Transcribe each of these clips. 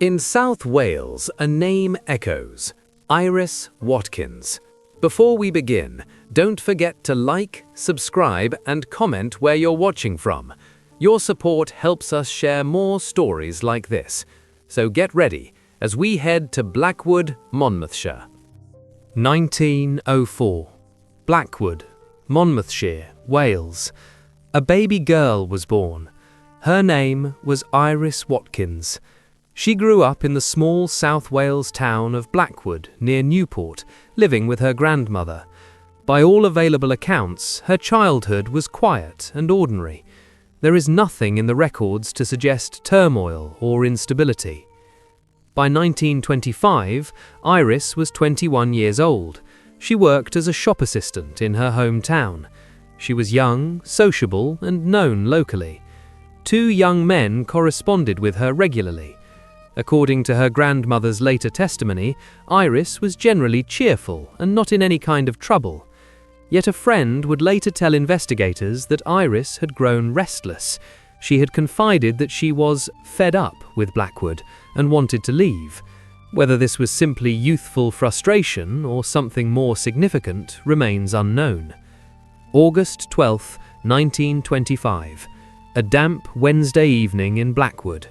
In South Wales, a name echoes: Iris Watkins. Before we begin, don't forget to like, subscribe, and comment where you're watching from. Your support helps us share more stories like this. So get ready as we head to Blackwood, Monmouthshire. 1904. Blackwood, Monmouthshire, Wales. A baby girl was born. Her name was Iris Watkins. She grew up in the small South Wales town of Blackwood, near Newport, living with her grandmother. By all available accounts, her childhood was quiet and ordinary. There is nothing in the records to suggest turmoil or instability. By 1925, Iris was 21 years old. She worked as a shop assistant in her hometown. She was young, sociable, and known locally. Two young men corresponded with her regularly. According to her grandmother's later testimony, Iris was generally cheerful and not in any kind of trouble. Yet a friend would later tell investigators that Iris had grown restless. She had confided that she was fed up with Blackwood and wanted to leave. Whether this was simply youthful frustration or something more significant remains unknown. August 12, 1925. A damp Wednesday evening in Blackwood.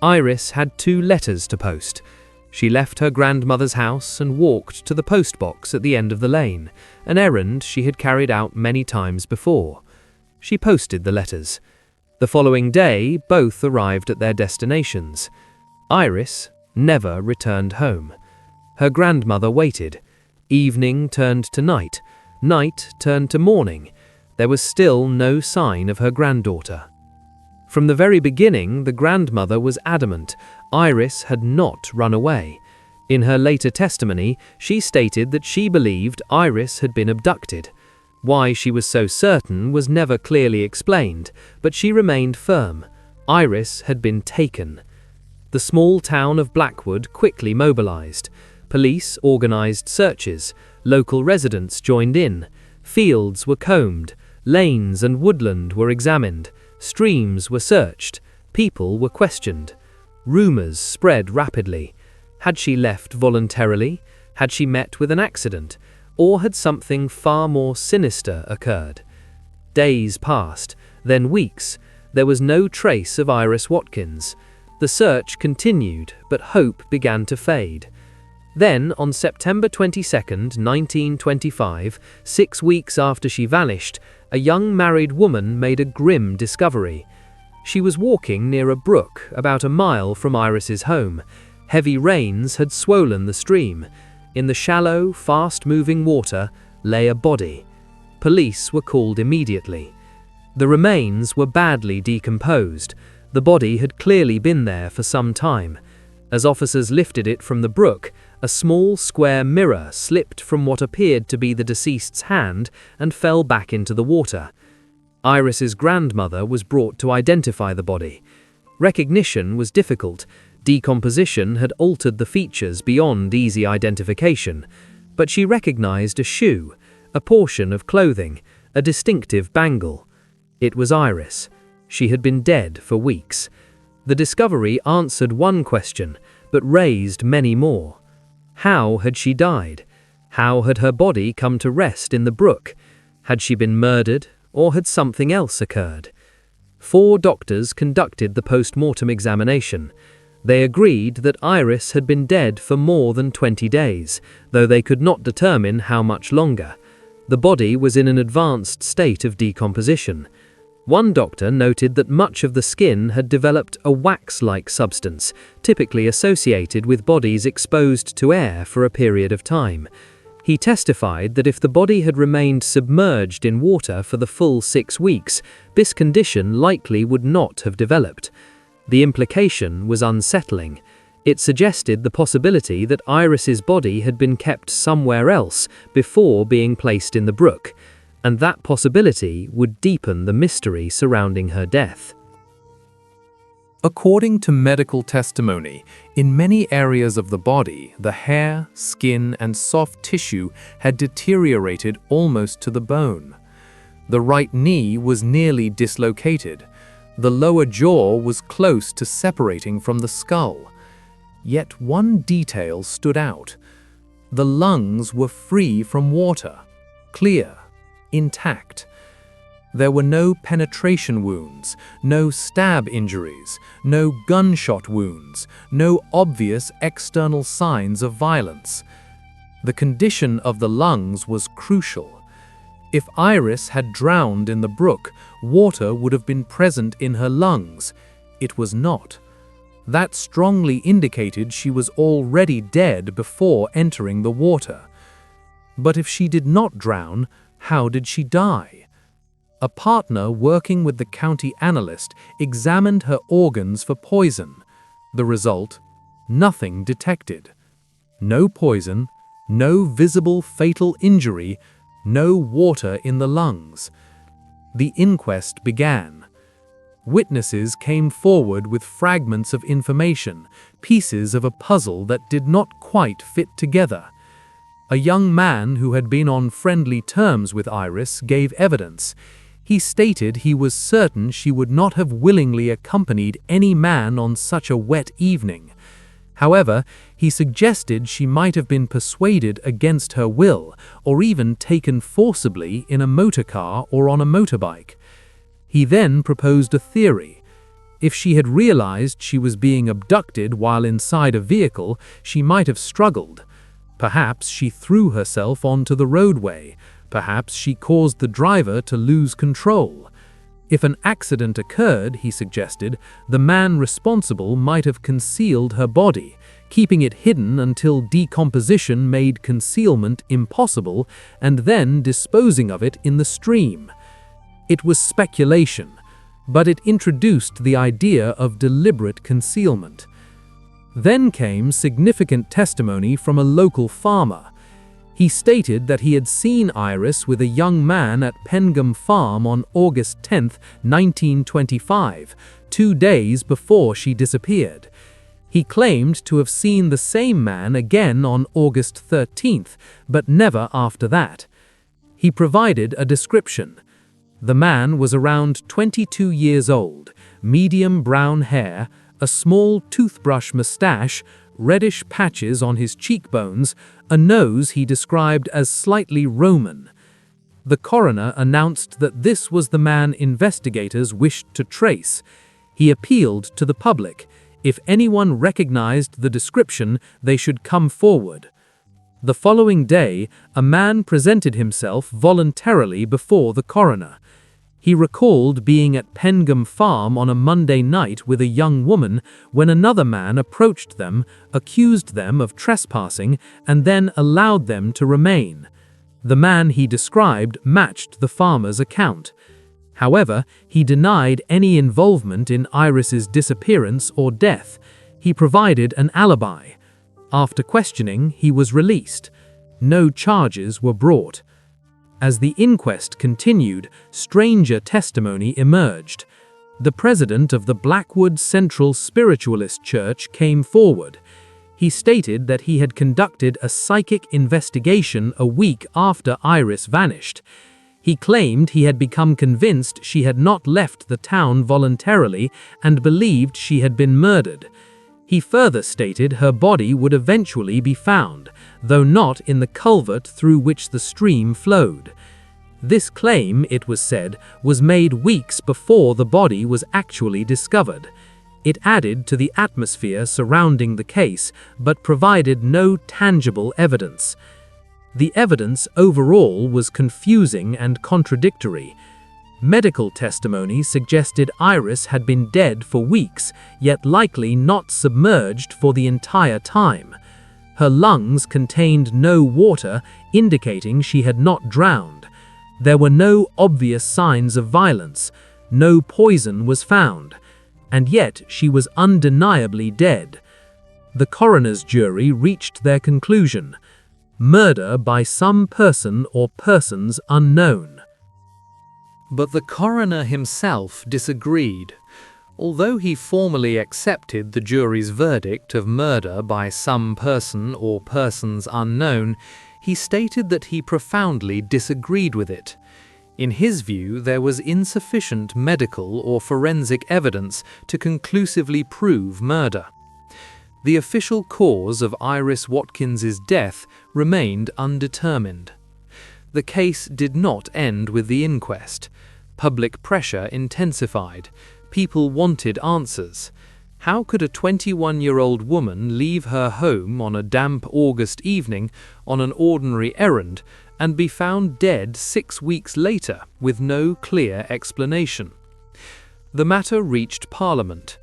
Iris had 2 letters to post. She left her grandmother's house and walked to the postbox at the end of the lane, an errand she had carried out many times before. She posted the letters. The following day, both arrived at their destinations. Iris never returned home. Her grandmother waited. Evening turned to night. Night turned to morning. There was still no sign of her granddaughter. From the very beginning, the grandmother was adamant Iris had not run away. In her later testimony, she stated that she believed Iris had been abducted. Why she was so certain was never clearly explained, but she remained firm. Iris had been taken. The small town of Blackwood quickly mobilized. Police organized searches. Local residents joined in. Fields were combed. Lanes and woodland were examined. Streams were searched. People were questioned. Rumors spread rapidly. Had she left voluntarily? Had she met with an accident? Or had something far more sinister occurred? Days passed, then weeks. There was no trace of Iris Watkins. The search continued, but hope began to fade. Then, on September 22, 1925, 6 weeks after she vanished, a young married woman made a grim discovery. She was walking near a brook about a mile from Iris's home. Heavy rains had swollen the stream. In the shallow, fast-moving water lay a body. Police were called immediately. The remains were badly decomposed. The body had clearly been there for some time. As officers lifted it from the brook, a small square mirror slipped from what appeared to be the deceased's hand and fell back into the water. Iris's grandmother was brought to identify the body. Recognition was difficult. Decomposition had altered the features beyond easy identification, but she recognized a shoe, a portion of clothing, a distinctive bangle. It was Iris. She had been dead for weeks. The discovery answered one question, but raised many more. How had she died? How had her body come to rest in the brook? Had she been murdered, or had something else occurred? 4 doctors conducted the post-mortem examination. They agreed that Iris had been dead for more than 20 days, though they could not determine how much longer. The body was in an advanced state of decomposition. One doctor noted that much of the skin had developed a wax-like substance, typically associated with bodies exposed to air for a period of time. He testified that if the body had remained submerged in water for the full 6 weeks, this condition likely would not have developed. The implication was unsettling. It suggested the possibility that Iris's body had been kept somewhere else before being placed in the brook, and that possibility would deepen the mystery surrounding her death. According to medical testimony, in many areas of the body, the hair, skin, and soft tissue had deteriorated almost to the bone. The right knee was nearly dislocated. The lower jaw was close to separating from the skull. Yet one detail stood out. The lungs were free from water, clear, intact. There were no penetration wounds, no stab injuries, no gunshot wounds, no obvious external signs of violence. The condition of the lungs was crucial. If Iris had drowned in the brook, water would have been present in her lungs. It was not. That strongly indicated she was already dead before entering the water. But if she did not drown, how did she die? A partner working with the county analyst examined her organs for poison. The result? Nothing detected. No poison, no visible fatal injury, no water in the lungs. The inquest began. Witnesses came forward with fragments of information, pieces of a puzzle that did not quite fit together. A young man who had been on friendly terms with Iris gave evidence. He stated he was certain she would not have willingly accompanied any man on such a wet evening. However, he suggested she might have been persuaded against her will, or even taken forcibly in a motorcar or on a motorbike. He then proposed a theory. If she had realized she was being abducted while inside a vehicle, she might have struggled. Perhaps she threw herself onto the roadway. Perhaps she caused the driver to lose control. If an accident occurred, he suggested, the man responsible might have concealed her body, keeping it hidden until decomposition made concealment impossible, and then disposing of it in the stream. It was speculation, but it introduced the idea of deliberate concealment. Then came significant testimony from a local farmer. He stated that he had seen Iris with a young man at Pengham Farm on August 10, 1925, 2 days before she disappeared. He claimed to have seen the same man again on August 13th, but never after that. He provided a description. The man was around 22 years old, medium brown hair, a small toothbrush mustache, reddish patches on his cheekbones, a nose he described as slightly Roman. The coroner announced that this was the man investigators wished to trace. He appealed to the public. If anyone recognized the description, they should come forward. The following day, a man presented himself voluntarily before the coroner. He recalled being at Pengham Farm on a Monday night with a young woman when another man approached them, accused them of trespassing, and then allowed them to remain. The man he described matched the farmer's account. However, he denied any involvement in Iris's disappearance or death. He provided an alibi. After questioning, he was released. No charges were brought. As the inquest continued, stranger testimony emerged. The president of the Blackwood Central Spiritualist Church came forward. He stated that he had conducted a psychic investigation a week after Iris vanished. He claimed he had become convinced she had not left the town voluntarily and believed she had been murdered. He further stated her body would eventually be found, though not in the culvert through which the stream flowed. This claim, it was said, was made weeks before the body was actually discovered. It added to the atmosphere surrounding the case, but provided no tangible evidence. The evidence overall was confusing and contradictory. Medical testimony suggested Iris had been dead for weeks, yet likely not submerged for the entire time. Her lungs contained no water, indicating she had not drowned. There were no obvious signs of violence. No poison was found. And yet she was undeniably dead. The coroner's jury reached their conclusion: murder by some person or persons unknown. But the coroner himself disagreed. Although he formally accepted the jury's verdict of murder by some person or persons unknown, he stated that he profoundly disagreed with it. In his view, there was insufficient medical or forensic evidence to conclusively prove murder. The official cause of Iris Watkins's death remained undetermined. The case did not end with the inquest. Public pressure intensified. People wanted answers. How could a 21-year-old woman leave her home on a damp August evening on an ordinary errand and be found dead 6 weeks later with no clear explanation? The matter reached Parliament.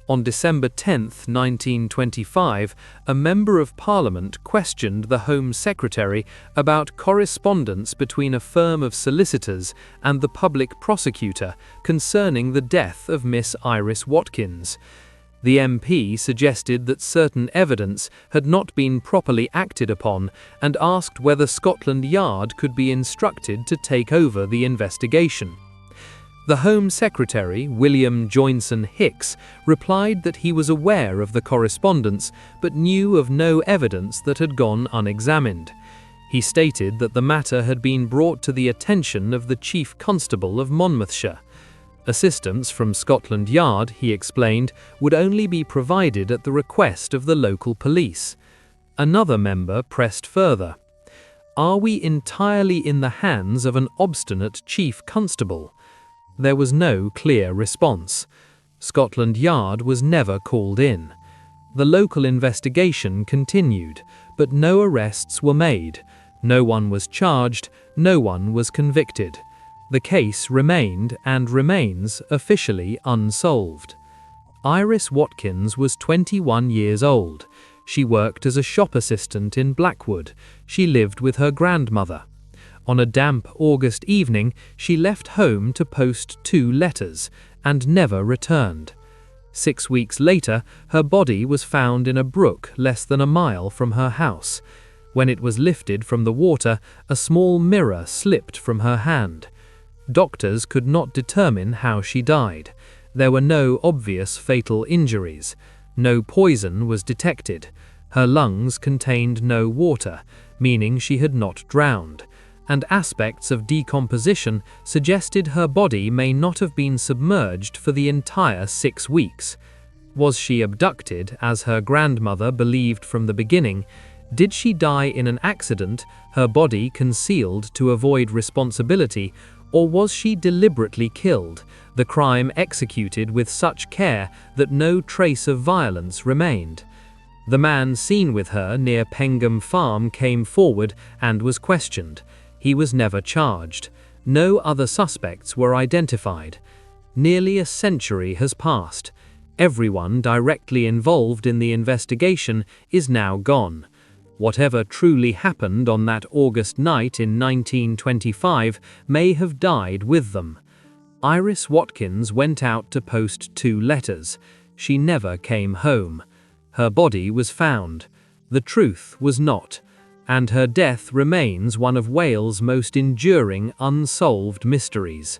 On December 10, 1925, a Member of Parliament questioned the Home Secretary about correspondence between a firm of solicitors and the public prosecutor concerning the death of Miss Iris Watkins. The MP suggested that certain evidence had not been properly acted upon and asked whether Scotland Yard could be instructed to take over the investigation. The Home Secretary, William Joynson Hicks, replied that he was aware of the correspondence but knew of no evidence that had gone unexamined. He stated that the matter had been brought to the attention of the Chief Constable of Monmouthshire. Assistance from Scotland Yard, he explained, would only be provided at the request of the local police. Another member pressed further. Are we entirely in the hands of an obstinate Chief Constable? There was no clear response. Scotland Yard was never called in. The local investigation continued, but no arrests were made. No one was charged, no one was convicted. The case remained and remains officially unsolved. Iris Watkins was 21 years old. She worked as a shop assistant in Blackwood. She lived with her grandmother. On a damp August evening, she left home to post 2 letters and never returned. 6 weeks later, her body was found in a brook less than a mile from her house. When it was lifted from the water, a small mirror slipped from her hand. Doctors could not determine how she died. There were no obvious fatal injuries. No poison was detected. Her lungs contained no water, meaning she had not drowned, and aspects of decomposition suggested her body may not have been submerged for the entire 6 weeks. Was she abducted, as her grandmother believed from the beginning? Did she die in an accident, her body concealed to avoid responsibility, or was she deliberately killed, the crime executed with such care that no trace of violence remained? The man seen with her near Pengham Farm came forward and was questioned. He was never charged. No other suspects were identified. Nearly a century has passed. Everyone directly involved in the investigation is now gone. Whatever truly happened on that August night in 1925 may have died with them. Iris Watkins went out to post 2 letters. She never came home. Her body was found. The truth was not. And her death remains one of Wales' most enduring unsolved mysteries.